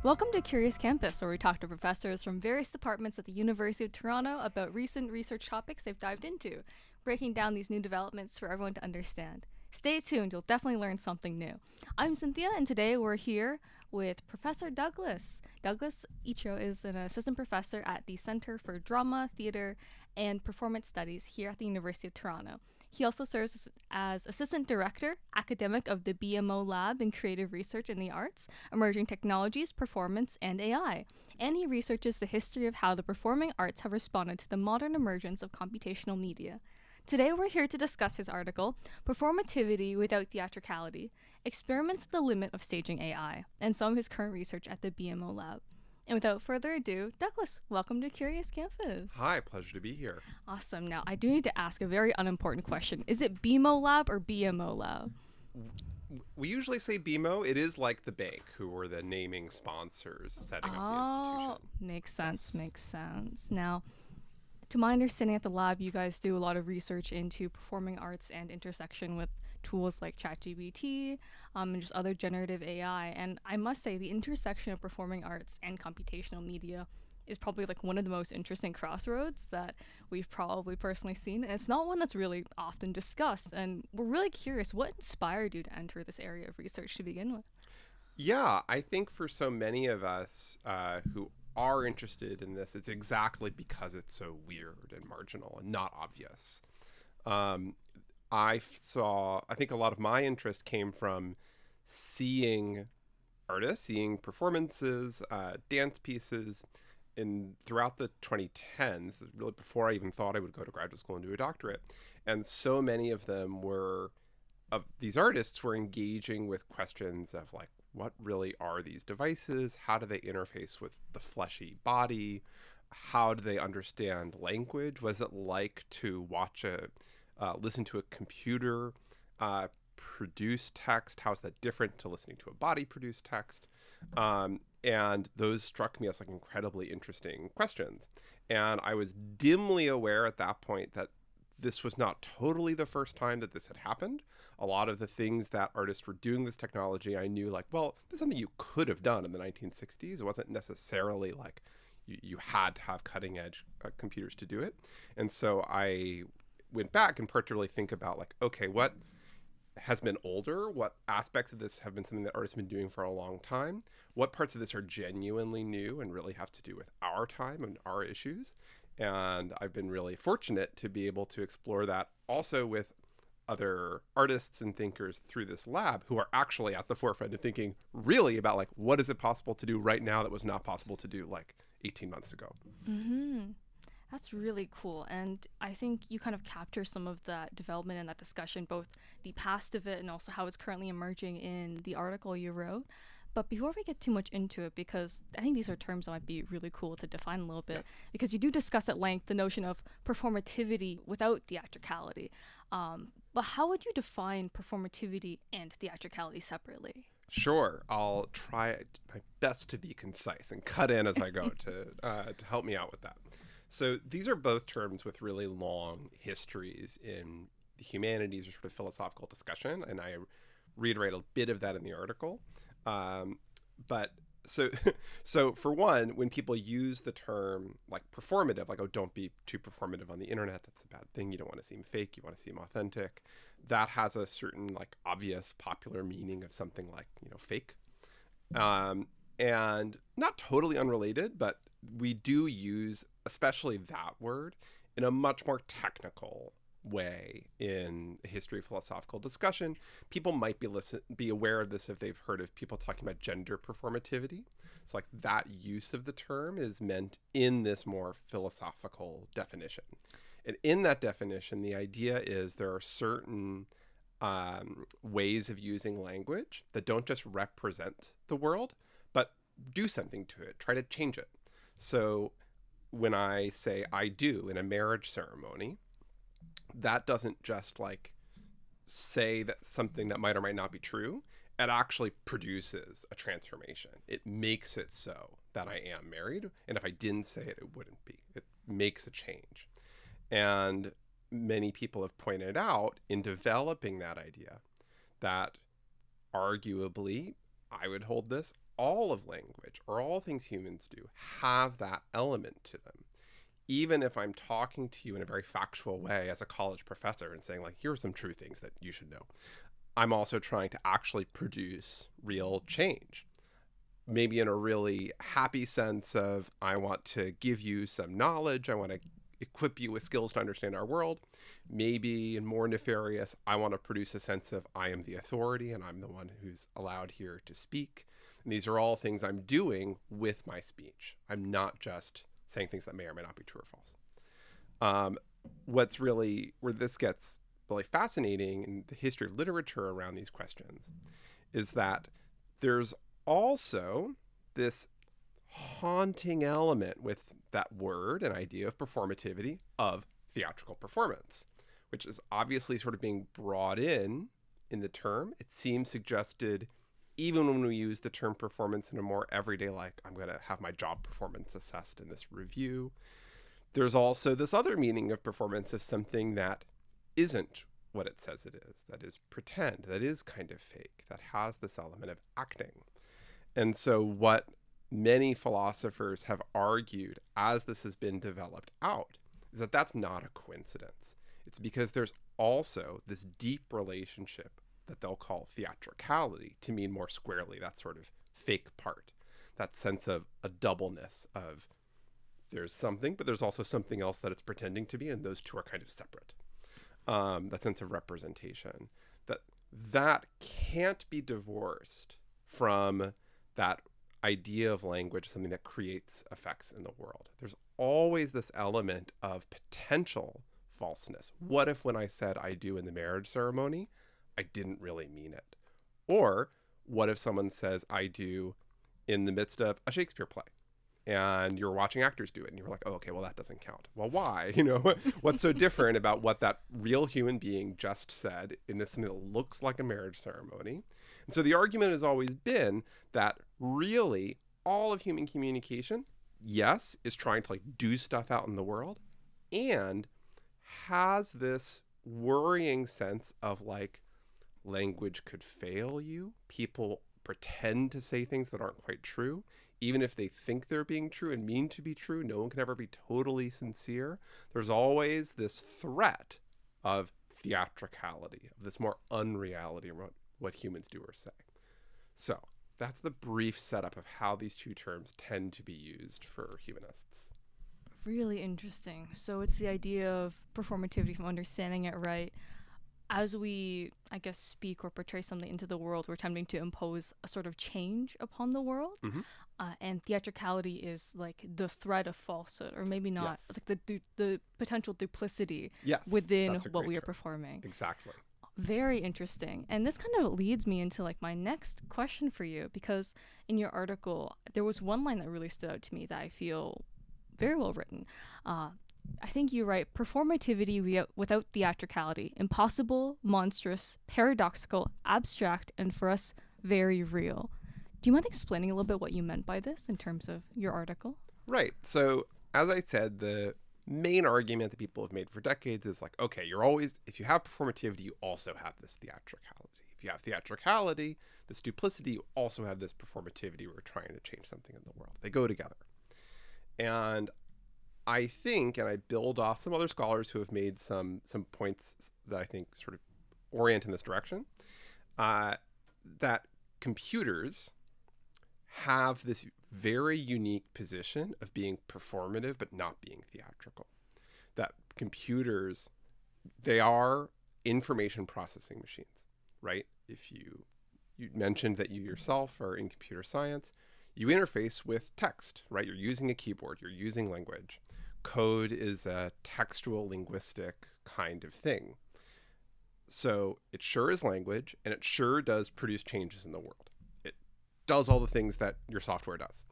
Welcome to Curious Campus, where we talk to professors from various departments at the University of Toronto about recent research topics they've dived into, breaking down these new developments for everyone to understand. Stay tuned, you'll definitely learn something new. I'm Cynthia, and today we're here with Professor Douglas. Douglas Eacho is an assistant professor at the Center for Drama, Theatre, and Performance Studies here at the University of Toronto. He also serves as Assistant Director, Academic of the BMO Lab in Creative Research in the Arts, Emerging Technologies, Performance, and AI. And he researches the history of how the performing arts have responded to the modern emergence of computational media. Today we're here to discuss his article, Performativity Without Theatricality, Experiments at the Limit of Staging AI, and some of his current research at the BMO Lab. And without further ado, Douglas, welcome to Curious Campus. Hi, pleasure to be here. Awesome. Now, I do need to ask a very unimportant question. Is it BMO Lab or BMO Lab? We usually say BMO. It is like the bank, who were the naming sponsors setting up the institution. Makes sense. Now, to my understanding at the lab, you guys do a lot of research into performing arts and intersection with tools like ChatGPT and just other generative AI. And I must say, the intersection of performing arts and computational media is probably like one of the most interesting crossroads that we've probably personally seen. And it's not one that's really often discussed. And we're really curious, what inspired you to enter this area of research to begin with? Yeah, I think for so many of us who are interested in this, it's exactly because it's so weird and marginal and not obvious. I think a lot of my interest came from seeing artists, seeing performances, dance pieces throughout the 2010s, really before I even thought I would go to graduate school and do a doctorate. And so many of these artists were engaging with questions of like, what really are these devices? How do they interface with the fleshy body? How do they understand language? What is it like to listen to a computer produce text? How is that different to listening to a body produce text? And those struck me as like incredibly interesting questions. And I was dimly aware at that point that this was not totally the first time that this had happened. A lot of the things that artists were doing this technology, I knew like, well, this is something you could have done in the 1960s. It wasn't necessarily like you had to have cutting edge computers to do it. And so I went back and particularly think about like, okay, what has been older? What aspects of this have been something that artists have been doing for a long time? What parts of this are genuinely new and really have to do with our time and our issues? And I've been really fortunate to be able to explore that also with other artists and thinkers through this lab who are actually at the forefront of thinking really about like, what is it possible to do right now that was not possible to do like 18 months ago? Mm-hmm. That's really cool. And I think you kind of capture some of that development and that discussion, both the past of it and also how it's currently emerging in the article you wrote. But before we get too much into it, because I think these are terms that might be really cool to define a little bit, Yes. because you do discuss at length the notion of performativity without theatricality. But how would you define performativity and theatricality separately? Sure, I'll try my best to be concise and cut in as I go to help me out with that. So these are both terms with really long histories in the humanities or sort of philosophical discussion, and I reiterate a bit of that in the article. But so for one, when people use the term like performative, like, oh, don't be too performative on the internet, that's a bad thing. You don't want to seem fake. You want to seem authentic. That has a certain like obvious popular meaning of something like, fake. And not totally unrelated, but we do use especially that word in a much more technical way in the history of philosophical discussion. People might be aware of this if they've heard of people talking about gender performativity. So like that use of the term is meant in this more philosophical definition. And in that definition, the idea is there are certain ways of using language that don't just represent the world, but do something to it, try to change it. So when I say I do in a marriage ceremony, that doesn't just like say that something that might or might not be true. It actually produces a transformation. It makes it so that I am married. And if I didn't say it, it wouldn't be. It makes a change. And many people have pointed out in developing that idea that arguably, I would hold this, all of language, or all things humans do, have that element to them. Even if I'm talking to you in a very factual way as a college professor and saying, like, here are some true things that you should know, I'm also trying to actually produce real change. Maybe in a really happy sense of, I want to give you some knowledge, I want to equip you with skills to understand our world. Maybe in more nefarious, I want to produce a sense of, I am the authority and I'm the one who's allowed here to speak. And these are all things I'm doing with my speech. I'm not just saying things that may or may not be true or false. What's really, where this gets really fascinating in the history of literature around these questions, is that there's also this haunting element with that word and idea of performativity, of theatrical performance, which is obviously sort of being brought in the term. It seems suggested even when we use the term performance in a more everyday, like, I'm going to have my job performance assessed in this review. There's also this other meaning of performance as something that isn't what it says it is, that is pretend, that is kind of fake, that has this element of acting. And so what many philosophers have argued as this has been developed out is that that's not a coincidence. It's because there's also this deep relationship that they'll call theatricality, to mean more squarely that sort of fake part, that sense of a doubleness of, there's something, but there's also something else that it's pretending to be, and those two are kind of separate. That sense of representation, that can't be divorced from that idea of language, something that creates effects in the world. There's always this element of potential falseness. What if when I said I do in the marriage ceremony, I didn't really mean it? Or what if someone says I do in the midst of a Shakespeare play, and you're watching actors do it, and you're like, oh, okay, well, that doesn't count. Well, why? What's so different about what that real human being just said in this thing that looks like a marriage ceremony? And so the argument has always been that really all of human communication, yes, is trying to, like, do stuff out in the world, and has this worrying sense of, like, language could fail you. People pretend to say things that aren't quite true. Even if they think they're being true and mean to be true, no one can ever be totally sincere. There's always this threat of theatricality, of this more unreality around what humans do or say. So that's the brief setup of how these two terms tend to be used for humanists. Really interesting. So it's the idea of performativity, if I'm understanding it right. As we, I guess, speak or portray something into the world, we're attempting to impose a sort of change upon the world. Mm-hmm. And theatricality is like the threat of falsehood, or maybe not, Yes. like the potential duplicity Yes, within that's a what great we are term. performing. Exactly. Very interesting. And this kind of leads me into like my next question for you, because in your article, there was one line that really stood out to me that I feel very well written. I think you write, performativity without theatricality, impossible, monstrous, paradoxical, abstract, and for us, very real. Do you mind explaining a little bit what you meant by this in terms of your article? Right. So as I said, the main argument that people have made for decades is like, okay, if you have performativity, you also have this theatricality. If you have theatricality, this duplicity, you also have this performativity. We're trying to change something in the world. They go together. And I think, and I build off some other scholars who have made some points that I think sort of orient in this direction, that computers have this very unique position of being performative but not being theatrical. That computers, they are information processing machines, right? If you mentioned that you yourself are in computer science, you interface with text, right? You're using a keyboard, you're using language. Code is a textual linguistic kind of thing. So it sure is language, and it sure does produce changes in the world. It does all the things that your software does.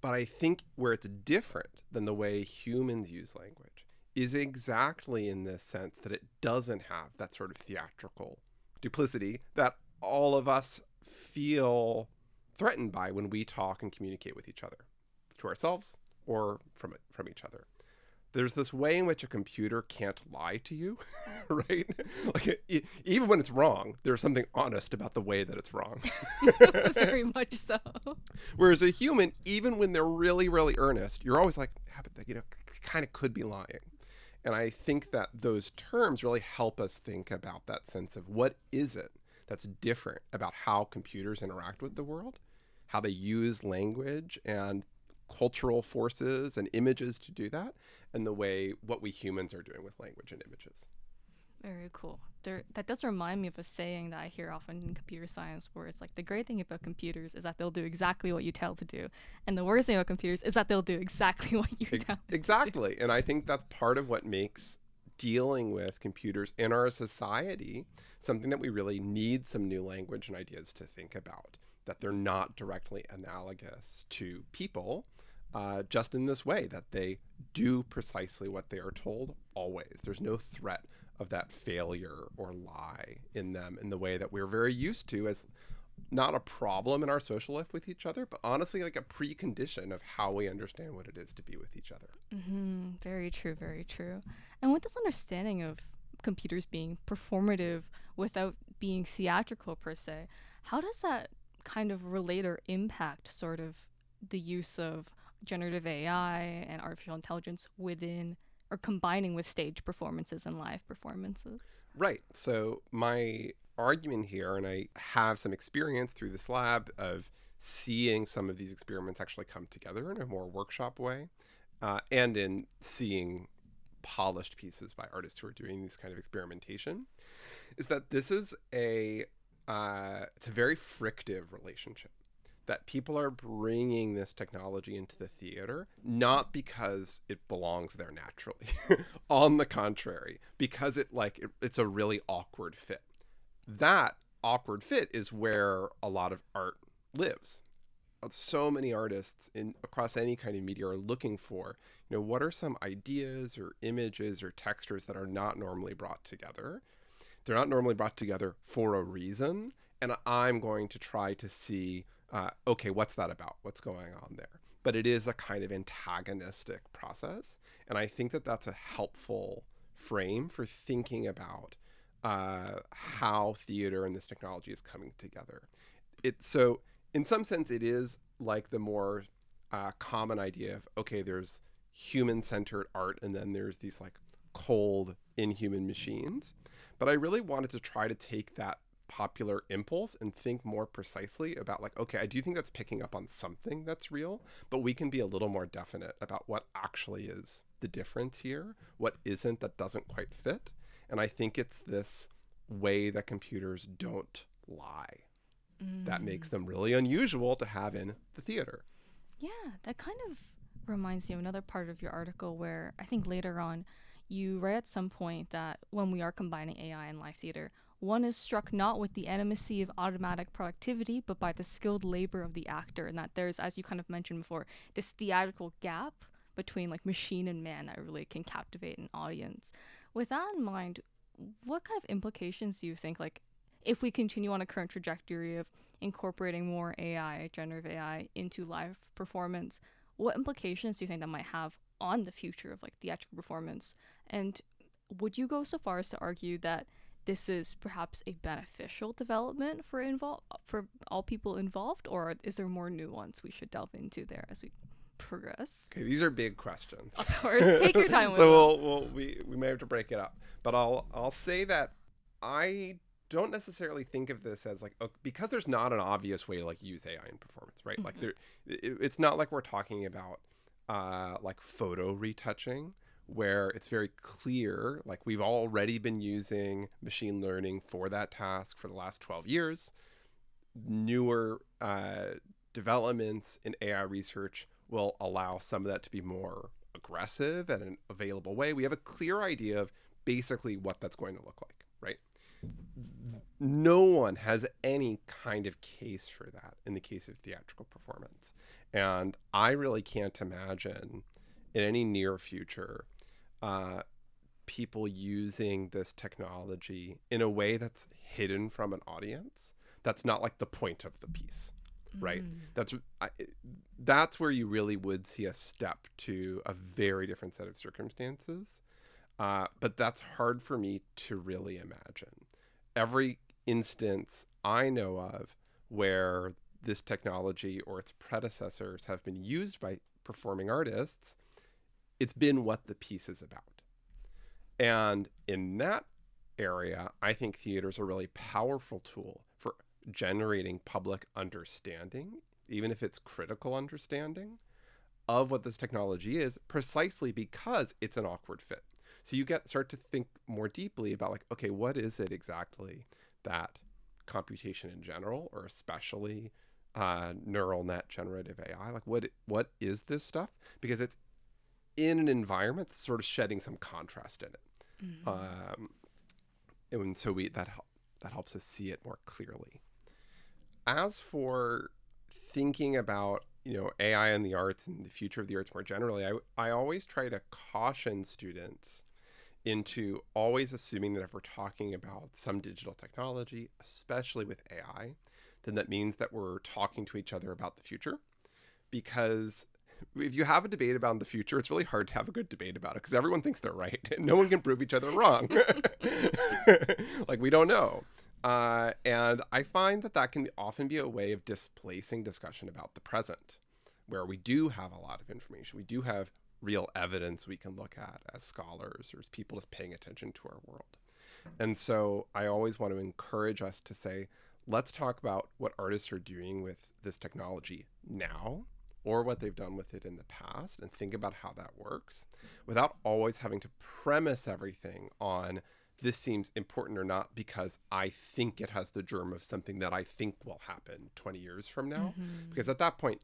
But I think where it's different than the way humans use language is exactly in the sense that it doesn't have that sort of theatrical duplicity that all of us feel threatened by when we talk and communicate with each other, to ourselves or from each other. there's this way in which a computer can't lie to you, right? Like even when it's wrong, there's something honest about the way that it's wrong. Very much so. Whereas a human, even when they're really, really earnest, you're always like, yeah, but kind of could be lying. And I think that those terms really help us think about that sense of what is it that's different about how computers interact with the world, how they use language and cultural forces and images to do that, and the way what we humans are doing with language and images. Very cool. That does remind me of a saying that I hear often in computer science where it's like the great thing about computers is that they'll do exactly what you tell to do. And the worst thing about computers is that they'll do exactly what you tell them Exactly. to do. And I think that's part of what makes dealing with computers in our society something that we really need some new language and ideas to think about, that they're not directly analogous to people, just in this way that they do precisely what they are told always. There's no threat of that failure or lie in them in the way that we're very used to as not a problem in our social life with each other, but honestly like a precondition of how we understand what it is to be with each other. Very true, very true. And with this understanding of computers being performative without being theatrical per se, how does that kind of relate or impact sort of the use of generative AI and artificial intelligence within or combining with stage performances and live performances? Right. So my argument here, and I have some experience through this lab of seeing some of these experiments actually come together in a more workshop way, and in seeing polished pieces by artists who are doing this kind of experimentation, is that this is it's a very frictive relationship, that people are bringing this technology into the theater, not because it belongs there naturally. On the contrary, because it's a really awkward fit. That awkward fit is where a lot of art lives. So many artists across any kind of media are looking for, what are some ideas or images or textures that are not normally brought together. They're not normally brought together for a reason, and I'm going to try to see, okay, what's that about? What's going on there? But it is a kind of antagonistic process, and I think that that's a helpful frame for thinking about how theater and this technology is coming together. So in some sense, it is like the more common idea of, okay, there's human-centered art, and then there's these like cold, inhuman machines. But I really wanted to try to take that popular impulse and think more precisely about like, okay, I do think that's picking up on something that's real, but we can be a little more definite about what actually is the difference here, what isn't, that doesn't quite fit. And I think it's this way that computers don't lie that makes them really unusual to have in the theater. Yeah, that kind of reminds me of another part of your article where I think later on you write at some point that when we are combining AI and live theater, one is struck not with the animacy of automatic productivity, but by the skilled labor of the actor, and that there's, as you kind of mentioned before, this theatrical gap between like machine and man that really can captivate an audience. With that in mind, what kind of implications do you think, like, if we continue on a current trajectory of incorporating more AI, generative AI, into live performance, what implications do you think that might have on the future of like theatrical performance? And would you go so far as to argue that this is perhaps a beneficial development for all people involved, or is there more nuance we should delve into there as we progress? Okay, these are big questions. Of course, take your time with so we may have to break it up, but I'll say that I don't necessarily think of this as like, because there's not an obvious way to like use AI in performance, right? Like it's not like we're talking about like photo retouching, where it's very clear, like we've already been using machine learning for that task for the last 12 years. Newer developments in AI research will allow some of that to be more aggressive and an available way. We have a clear idea of basically what that's going to look like, right? No one has any kind of case for that in the case of theatrical performance. And I really can't imagine in any near future people using this technology in a way that's hidden from an audience. That's not like the point of the piece, right? Mm. That's where you really would see a step to a very different set of circumstances. But that's hard for me to really imagine. Every instance I know of where this technology or its predecessors have been used by performing artists, it's been what the piece is about. And in that area, I think theater is a really powerful tool for generating public understanding, even if it's critical understanding of what this technology is, precisely because it's an awkward fit. So you start to think more deeply about, like, okay, what is it exactly that computation in general, or especially neural net generative AI, like what is this stuff? Because it's in an environment that's sort of shedding some contrast in it. Mm. Um, and so that helps us see it more clearly. As for thinking about, AI and the arts and the future of the arts more generally, I always try to caution students into always assuming that if we're talking about some digital technology, especially with AI, then that means that we're talking to each other about the future. Because if you have a debate about the future, it's really hard to have a good debate about it because everyone thinks they're right. No one can prove each other wrong. Like, we don't know. And I find that can often be a way of displacing discussion about the present, where we do have a lot of information. We do have real evidence we can look at as scholars or as people just paying attention to our world. And so I always want to encourage us to say, let's talk about what artists are doing with this technology now, or what they've done with it in the past, and think about how that works without always having to premise everything on this seems important or not because I think it has the germ of something that I think will happen 20 years from now. Mm-hmm. Because at that point,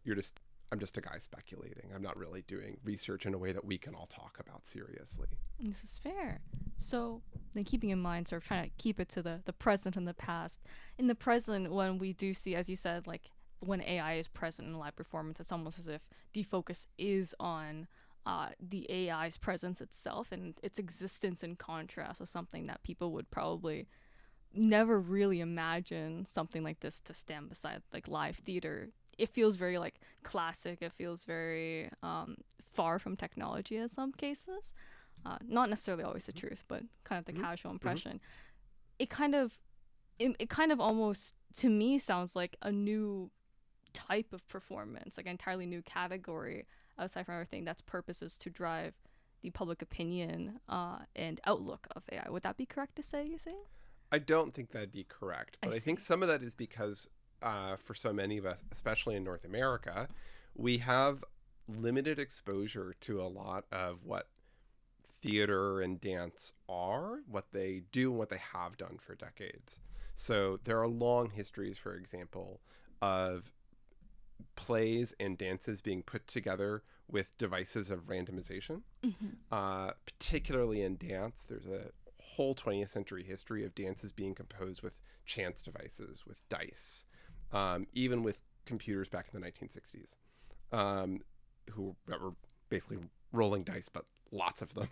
I'm just a guy speculating. I'm not really doing research in a way that we can all talk about seriously. This is fair. So, then keeping in mind, sort of trying to keep it to the present and the past. In the present, when we do see, as you said, like when AI is present in live performance, it's almost as if the focus is on the AI's presence itself and its existence in contrast with something that people would probably never really imagine something like this to stand beside, like live theater. It feels very like classic. It feels very far from technology in some cases. Not necessarily always the truth, but kind of the Mm-hmm. casual Mm-hmm. impression. It kind of it kind of almost to me sounds like a new type of performance, like an entirely new category aside from everything that's purpose is to drive the public opinion and outlook of AI. Would that be correct to say, you think? I don't think that'd be correct, I but I think see. some of that is because for so many of us, especially in North America, we have limited exposure to a lot of what theater and dance are, what they do, and what they have done for decades. So there are long histories, for example, of plays and dances being put together with devices of randomization. Mm-hmm. Particularly in dance, there's a whole 20th century history of dances being composed with chance devices, with dice, even with computers back in the 1960s, that were basically rolling dice, but lots of them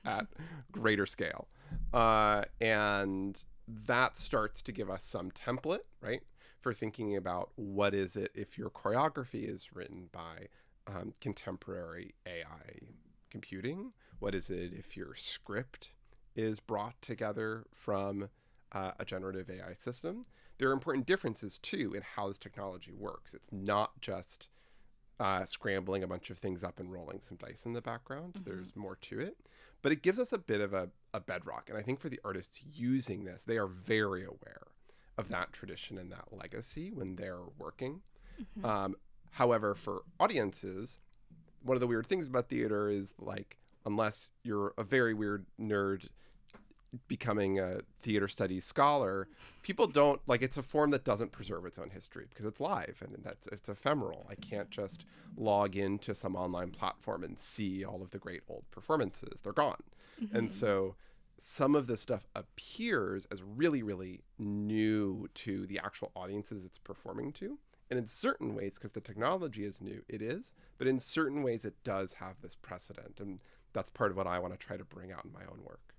at greater scale. And that starts to give us some template, right, for thinking about what is it if your choreography is written by contemporary AI computing? What is it if your script is brought together from a generative AI system? There are important differences, too, in how this technology works. It's not just scrambling a bunch of things up and rolling some dice in the background. Mm-hmm. There's more to it. But it gives us a bit of a bedrock. And I think for the artists using this, they are very aware of that tradition and that legacy when they're working. Mm-hmm. However, for audiences, one of the weird things about theater is, like, unless you're a very weird nerd becoming a theater studies scholar, people don't like, it's a form that doesn't preserve its own history because it's live and it's ephemeral. I can't just log into some online platform and see all of the great old performances. They're gone. Mm-hmm. And so some of this stuff appears as really, really new to the actual audiences it's performing to. And in certain ways, because the technology is new, it is. But in certain ways, it does have this precedent. And that's part of what I want to try to bring out in my own work.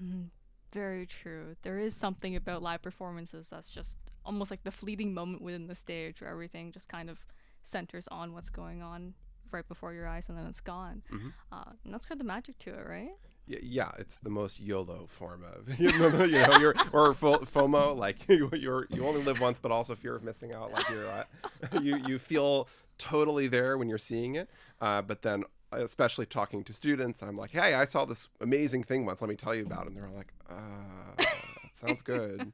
Mm-hmm. Very true. There is something about live performances that's just almost like the fleeting moment within the stage where everything just kind of centers on what's going on right before your eyes and then it's gone. Hmm. And that's kind of the magic to it, right? Yeah, it's the most YOLO form of or FOMO, like you only live once, but also fear of missing out. Like you feel totally there when you're seeing it, but then especially talking to students, I'm like, hey, I saw this amazing thing once. Let me tell you about it. And they're all like, that sounds good.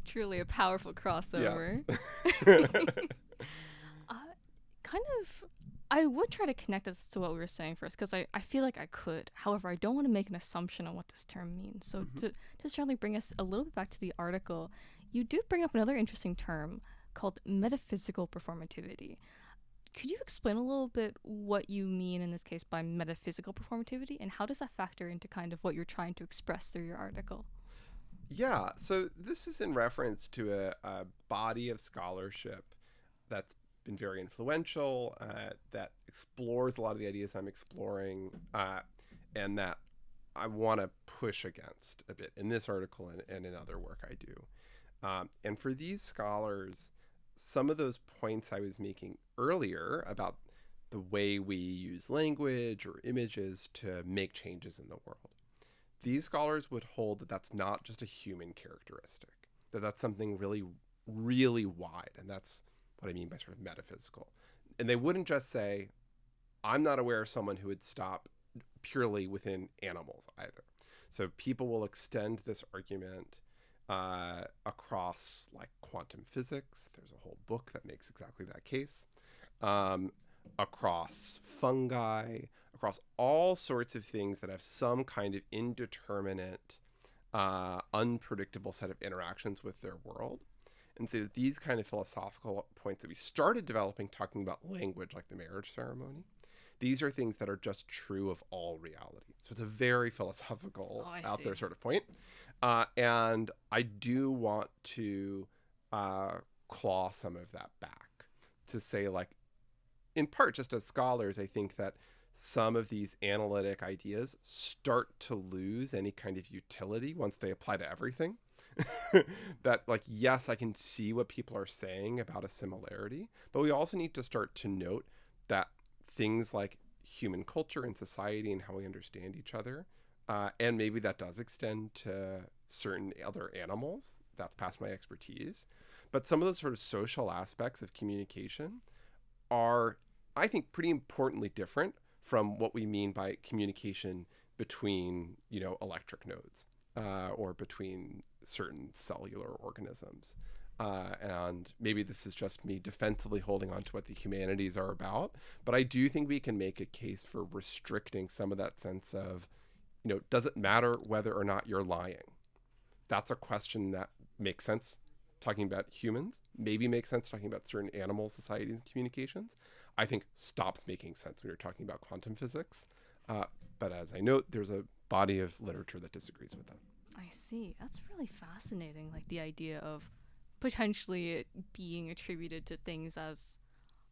Truly a powerful Yes. crossover. uh, kind of, I would try to connect this to what we were saying first because I feel like I could. However, I don't want to make an assumption on what this term means. So Mhm. to just try to bring us a little bit back to the article, you do bring up another interesting term called metaphysical performativity. Could you explain a little bit what you mean in this case by metaphysical performativity and how does that factor into kind of what you're trying to express through your article? Yeah, so this is in reference to a body of scholarship that's been very influential, that explores a lot of the ideas I'm exploring, and that I want to push against a bit in this article and in other work I do. And for these scholars, some of those points I was making earlier about the way we use language or images to make changes in the world, these scholars would hold that that's not just a human characteristic, that that's something really, really wide. And that's what I mean by sort of metaphysical. And they wouldn't just say, I'm not aware of someone who would stop purely within animals either. So people will extend this argument across like quantum physics. There's a whole book that makes exactly that case. Um, Across fungi, across all sorts of things that have some kind of indeterminate, unpredictable set of interactions with their world. And so these kind of philosophical points that we started developing talking about language, like the marriage ceremony, these are things that are just true of all reality. So it's a very philosophical, Oh, I out there see. sort of point. And I do want to uh, claw some of that back to say, like, in part, just as scholars, I think that some of these analytic ideas start to lose any kind of utility once they apply to everything. That, like, yes, I can see what people are saying about a similarity, but we also need to start to note that things like human culture and society and how we understand each other, and maybe that does extend to certain other animals. That's past my expertise. But some of the sort of social aspects of communication are, I think, pretty importantly different from what we mean by communication between, electric nodes, or between certain cellular organisms. And maybe this is just me defensively holding on to what the humanities are about, but I do think we can make a case for restricting some of that sense of, does it matter whether or not you're lying? That's a question that makes sense talking about humans, maybe makes sense talking about certain animal societies and communications. I think stops making sense when you're talking about quantum physics. Uh, but as I note, there's a body of literature that disagrees with that. I see. That's really fascinating. Like the idea of potentially it being attributed to things as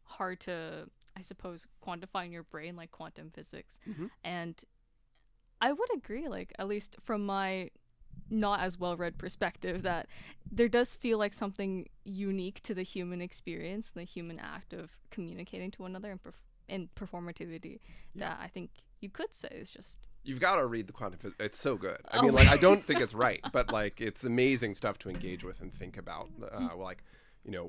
hard to, I suppose, quantify in your brain, like quantum physics. Mm-hmm. And I would agree, like, at least from my not as well read perspective, that there does feel like something unique to the human experience, the human act of communicating to one another and performativity Yeah. that I think you could say is just. You've got to read the quantum physics. It's so good. I Oh, mean, like, I don't think it's right, but like, it's amazing stuff to engage with and think about. Like,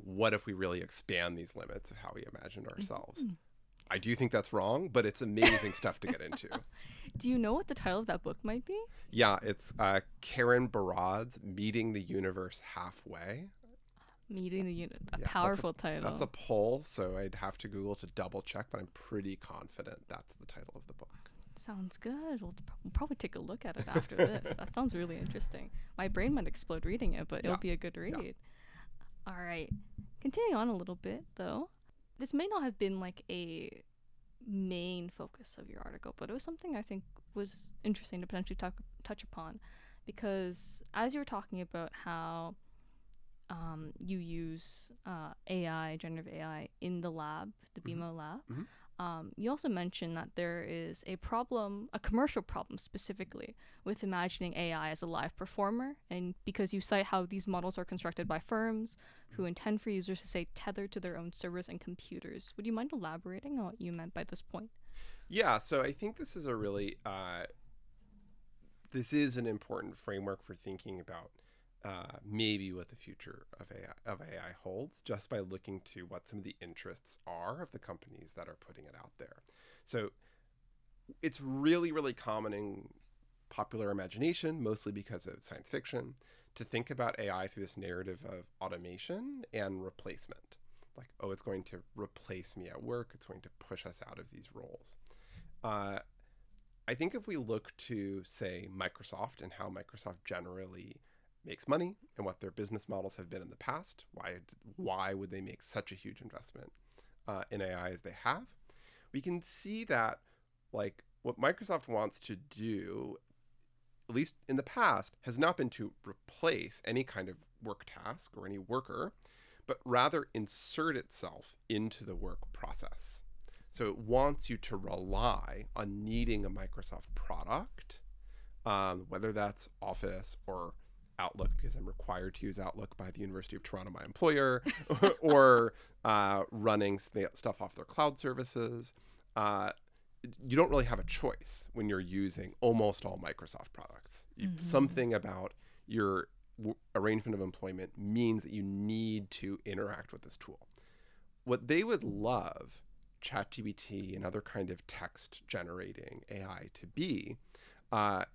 what if we really expand these limits of how we imagined ourselves? I do think that's wrong, but it's amazing stuff to get into. do you know what the title of that book might be? Yeah, it's Karen Barad's Meeting the Universe Halfway. Meeting the Unit. A Yeah, powerful that's a title. poll, so I'd have to Google to double check, but I'm pretty confident that's the title of the book. Sounds good. We'll probably take a look at it after this. That sounds really interesting. My brain might explode reading it, but Yeah, it'll be a good yeah. read. All right. Continuing on a little bit, though, this may not have been like a main focus of your article, but it was something I think was interesting to potentially touch upon because as you were talking about how you use AI, generative AI, in the lab, the Hmm. BMO Lab, Hmm. You also mentioned that there is a problem, a commercial problem specifically, with imagining AI as a live performer. And because you cite how these models are constructed by firms who intend for users to stay tethered to their own servers and computers. Would you mind elaborating on what you meant by this point? Yeah, so I think this is a really this is an important framework for thinking about maybe what the future of AI holds, just by looking to what some of the interests are of the companies that are putting it out there. So it's really, really common in popular imagination, mostly because of science fiction, to think about AI through this narrative of automation and replacement. Like, oh, it's going to replace me at work. It's going to push us out of these roles. Uh, I think if we look to, say, Microsoft and how Microsoft generally makes money and what their business models have been in the past, why would they make such a huge investment in AI as they have? We can see that, like, what Microsoft wants to do, at least in the past, has not been to replace any kind of work task or any worker, but rather insert itself into the work process. So it wants you to rely on needing a Microsoft product, whether that's Office or Outlook, because I'm required to use Outlook by the University of Toronto, my employer, or running stuff off their cloud services. You don't really have a choice when you're using almost all Microsoft products. Something about your arrangement of employment means that you need to interact with this tool. What they would love ChatGPT and other kind of text generating AI to be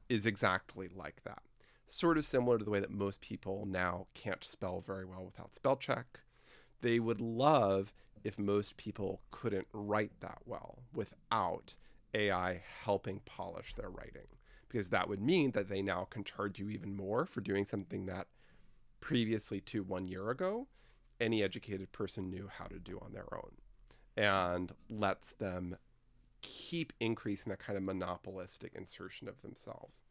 is exactly like that. Sort of similar to the way that most people now can't spell very well without spell check. They would love if most people couldn't write that well without AI helping polish their writing, because that would mean that they now can charge you even more for doing something that previously to 1 year ago, any educated person knew how to do on their own, and lets them keep increasing that kind of monopolistic insertion of themselves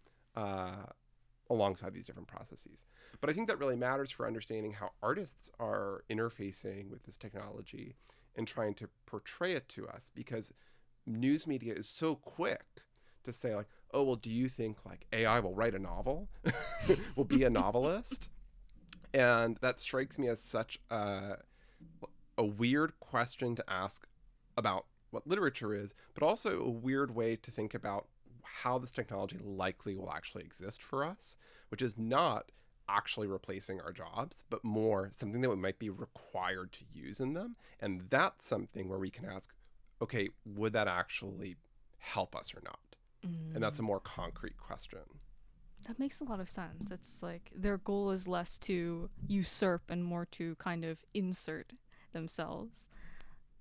alongside these different processes. But I think that really matters for understanding how artists are interfacing with this technology and trying to portray it to us, because news media is so quick to say, like, oh, well, do you think like AI will write a novel, will be a novelist? And that strikes me as such a weird question to ask about what literature is, but also a weird way to think about how this technology likely will actually exist for us, which is not actually replacing our jobs, but more something that we might be required to use in them. And that's something where we can ask, okay, would that actually help us or not? And that's a more concrete question. That makes a lot of sense. It's like their goal is less to usurp and more to kind of insert themselves.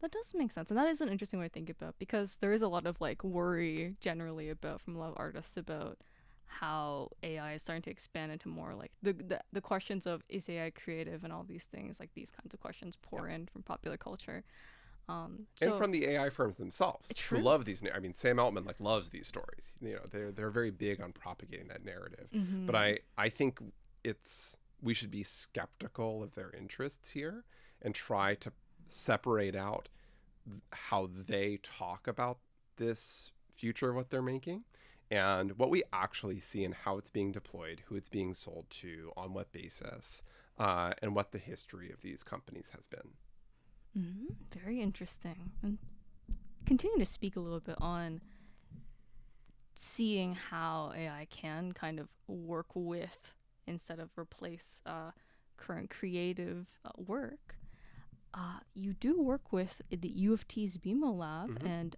That does make sense. And that is an interesting way to think about, because there is a lot of like worry generally about from a lot of artists about how AI is starting to expand into more like the questions of, is AI creative, and all these things, like these kinds of questions pour in from popular culture. And from the AI firms themselves, true. who love these. I mean, Sam Altman like loves these stories. You know, they're very big on propagating that narrative. But I think we should be skeptical of their interests here and try to separate out how they talk about this future of what they're making and what we actually see and how it's being deployed, who it's being sold to, on what basis, and what the history of these companies has been. Very interesting. And continue to speak a little bit on seeing how AI can kind of work with instead of replace current creative work. You do work with the U of T's BMO Lab, and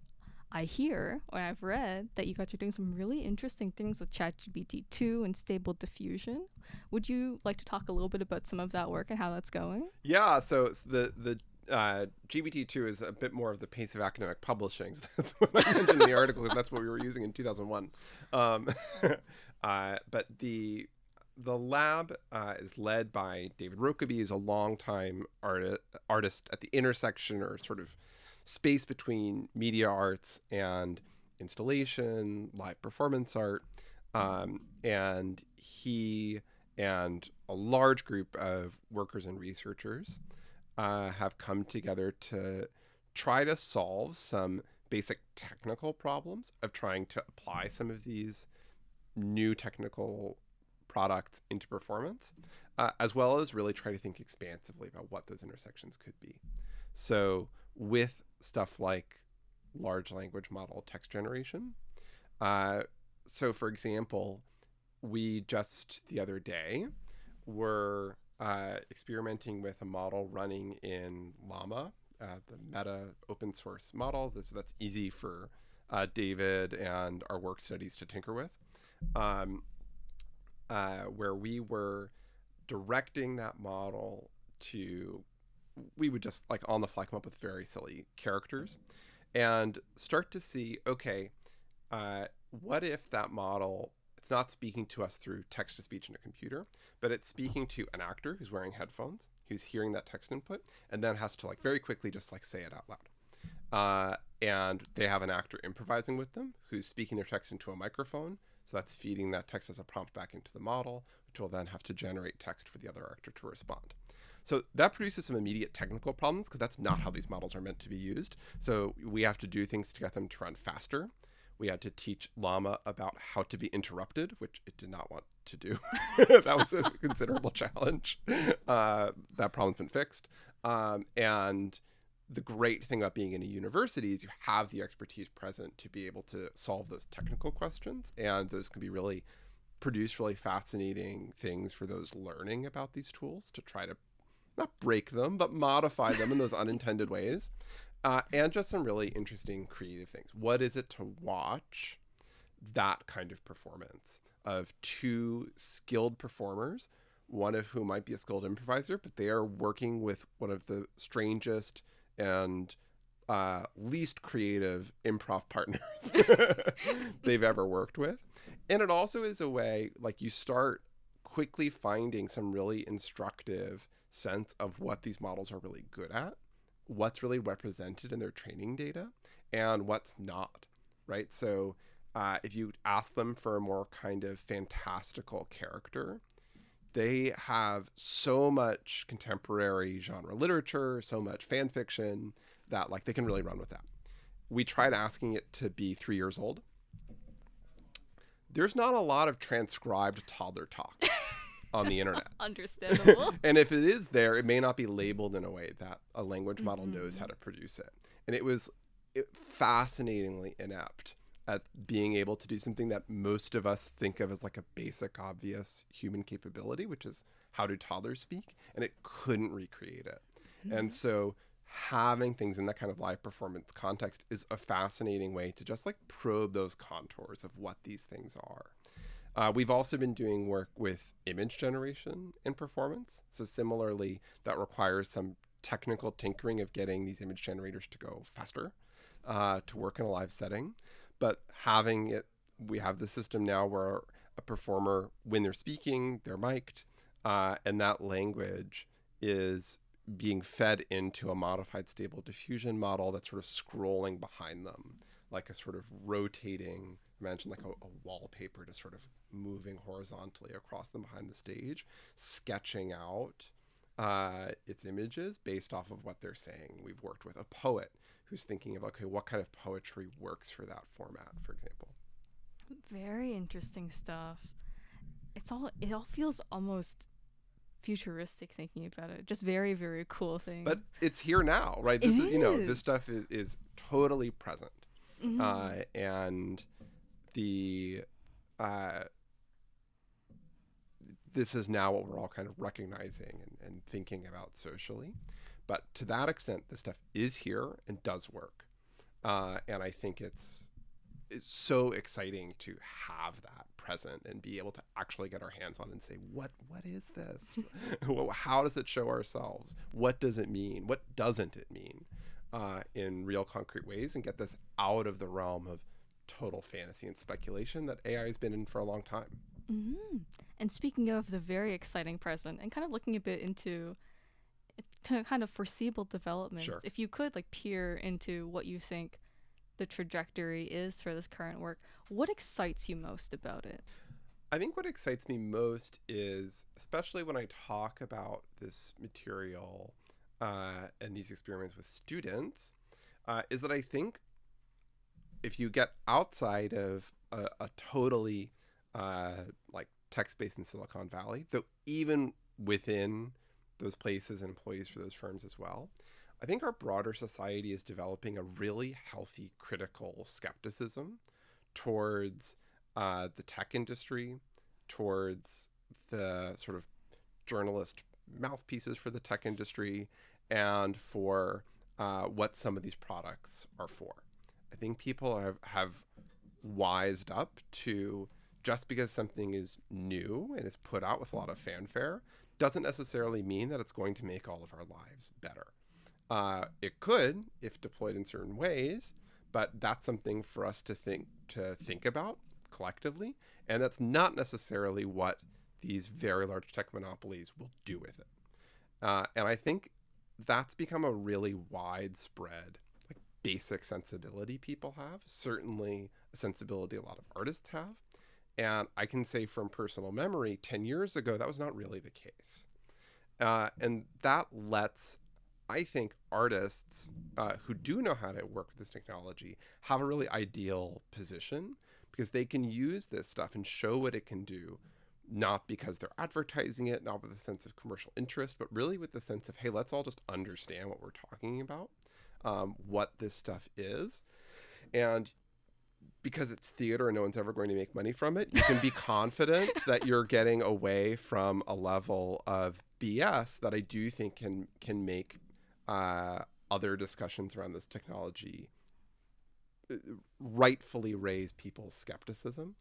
I hear, or I've read, that you guys are doing some really interesting things with ChatGPT-2 and Stable Diffusion. Would you like to talk a little bit about some of that work and how that's going? Yeah, so it's the GPT-2 is a bit more of the pace of academic publishing. So that's what I mentioned in the article, because that's what we were using in 2001. But the lab is led by David Rokeby, who's a longtime artist at the intersection, or sort of space between media arts and installation, live performance art. And he and a large group of workers and researchers have come together to try to solve some basic technical problems of trying to apply some of these new technical products into performance, as well as really try to think expansively about what those intersections could be. So with stuff like large language model text generation, so for example, we just the other day were experimenting with a model running in Llama, the Meta open source model. That's easy for David and our work studies to tinker with, where we were directing that model to, we would just like on the fly come up with very silly characters and start to see, okay, what if that model, it's not speaking to us through text to speech in a computer, but it's speaking to an actor who's wearing headphones, who's hearing that text input, and then has to like very quickly just like say it out loud. And they have an actor improvising with them who's speaking their text into a microphone. So that's feeding that text as a prompt back into the model, which will then have to generate text for the other actor to respond. So that produces some immediate technical problems because that's not how these models are meant to be used. So we have to do things to get them to run faster. We had to teach Llama about how to be interrupted, which it did not want to do. That was a considerable challenge. That problem's been fixed. And the great thing about being in a university is you have the expertise present to be able to solve those technical questions. And those can be really produce really fascinating things for those learning about these tools to try to not break them, but modify them in those unintended ways. And just some really interesting creative things. What is it to watch that kind of performance of two skilled performers, one of whom might be a skilled improviser, but they are working with one of the strangest and least creative improv partners they've ever worked with. And it also is a way, like, you start quickly finding some really instructive sense of what these models are really good at, what's really represented in their training data, and what's not, right? So if you ask them for a more kind of fantastical character, they have so much contemporary genre literature, so much fan fiction that like they can really run with that. We tried asking it to be 3 years old. There's not a lot of transcribed toddler talk on the internet. Understandable. And if it is there, it may not be labeled in a way that a language model knows how to produce it. And it was fascinatingly inept at being able to do something that most of us think of as like a basic, obvious human capability, which is how do toddlers speak? And it couldn't recreate it. And so having things in that kind of live performance context is a fascinating way to just like probe those contours of what these things are. We've also been doing work with image generation in performance. So similarly, that requires some technical tinkering of getting these image generators to go faster, to work in a live setting. But having it, we have the system now where a performer, when they're speaking, they're mic'd, and that language is being fed into a modified stable diffusion model that's sort of scrolling behind them, like a sort of rotating, imagine like a wallpaper just sort of moving horizontally across them behind the stage, sketching out its images based off of what they're saying. We've worked with a poet who's thinking of, okay, what kind of poetry works for that format, for example. Very interesting stuff. It all feels almost futuristic thinking about it. Just very, very cool thing. But it's here now, right? This is, this stuff is totally present. And the this is now what we're all kind of recognizing and thinking about socially. But to that extent, this stuff is here and does work. And I think it's so exciting to have that present and be able to actually get our hands on and say, what is this? How does it show ourselves? What does it mean? What doesn't it mean? In real concrete ways, and get this out of the realm of total fantasy and speculation that AI has been in for a long time. And speaking of the very exciting present and kind of looking a bit into kind of foreseeable developments, Sure. if you could like peer into what you think the trajectory is for this current work, what excites you most about it? I think what excites me most is, especially when I talk about this material and these experiments with students, is that I think if you get outside of a totally like text-based in Silicon Valley, though even within those places and employees for those firms as well, I think our broader society is developing a really healthy critical skepticism towards the tech industry, towards the sort of journalist mouthpieces for the tech industry, and for what some of these products are for. I think people have wised up to, just because something is new and is put out with a lot of fanfare doesn't necessarily mean that it's going to make all of our lives better. It could if deployed in certain ways, but that's something for us to think about collectively, and that's not necessarily what these very large tech monopolies will do with it. And I think that's become a really widespread, like, basic sensibility people have. Certainly a sensibility a lot of artists have. And I can say from personal memory, 10 years ago, that was not really the case. And that lets, I think, artists who do know how to work with this technology have a really ideal position, because they can use this stuff and show what it can do, not because they're advertising it, not with a sense of commercial interest, but really with the sense of, hey, let's all just understand what we're talking about, what this stuff is. And because it's theater and no one's ever going to make money from it, you can be confident that you're getting away from a level of BS that I do think can make other discussions around this technology rightfully raise people's skepticism.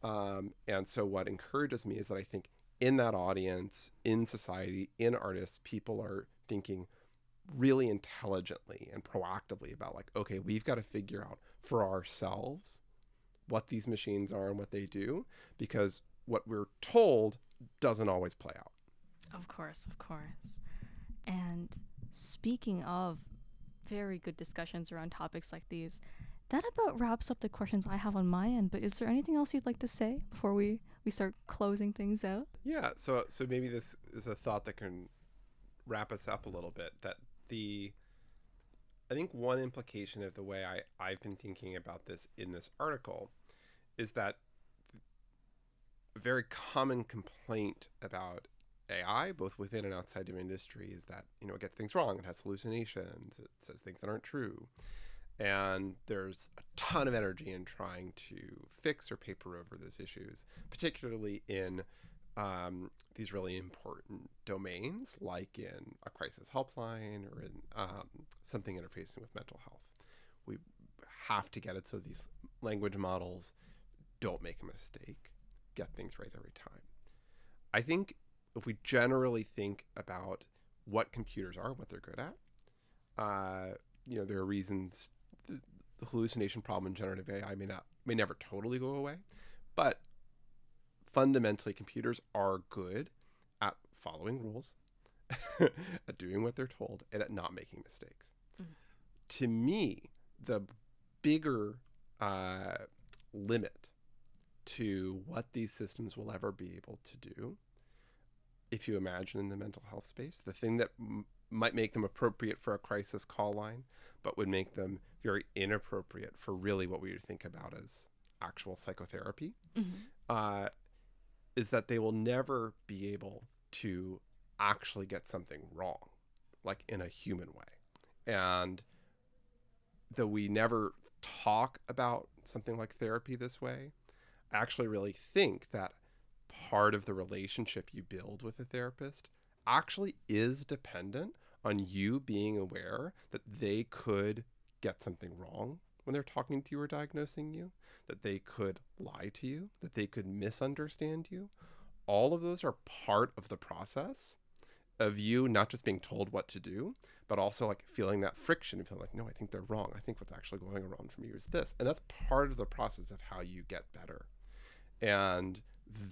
And so what encourages me is that I think in that audience, in society, in artists, people are thinking really intelligently and proactively about, like, okay, we've got to figure out for ourselves what these machines are and what they do, because what we're told doesn't always play out. Of course, of course. And speaking of very good discussions around topics like these, that about wraps up the questions I have on my end. But is there anything else you'd like to say before we start closing things out? Yeah, so maybe this is a thought that can wrap us up a little bit. That I think one implication of the way I've been thinking about this in this article is that a very common complaint about AI, both within and outside of industry, is that, it gets things wrong. It has hallucinations. It says things that aren't true. And there's a ton of energy in trying to fix or paper over those issues, particularly in these really important domains, like in a crisis helpline or in something interfacing with mental health. We have to get it so these language models don't make a mistake, get things right every time. I think if we generally think about what computers are, what they're good at, there are reasons the hallucination problem in generative AI may never totally go away, but fundamentally computers are good at following rules, at doing what they're told, and at not making mistakes. To me, the bigger limit to what these systems will ever be able to do, if you imagine in the mental health space, the thing that might make them appropriate for a crisis call line, but would make them very inappropriate for really what we would think about as actual psychotherapy, is that they will never be able to actually get something wrong, like in a human way. And though we never talk about something like therapy this way, I actually really think that part of the relationship you build with a therapist actually is dependent on you being aware that they could get something wrong when they're talking to you or diagnosing you, that they could lie to you, that they could misunderstand you. All of those are part of the process of you not just being told what to do, but also like feeling that friction and feeling like, no, I think they're wrong. I think what's actually going on for me is this. And that's part of the process of how you get better. And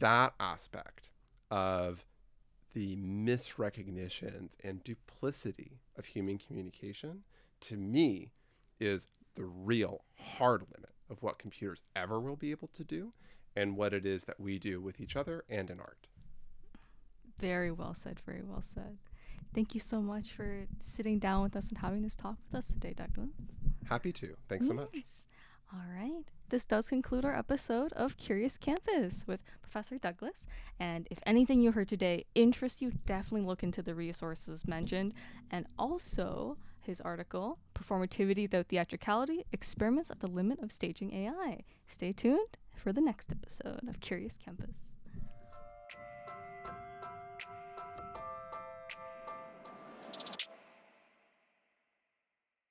that aspect of the misrecognitions and duplicity of human communication, to me, is the real hard limit of what computers ever will be able to do and what it is that we do with each other and in art. Very well said, very well said. Thank you so much for sitting down with us and having this talk with us today, Douglas. Happy to. Thanks so much. All right. This does conclude our episode of Curious Campus with Professor Douglas. And if anything you heard today interests you, definitely look into the resources mentioned and also his article, Performativity Without Theatricality, Experiments at the Limit of Staging AI. Stay tuned for the next episode of Curious Campus.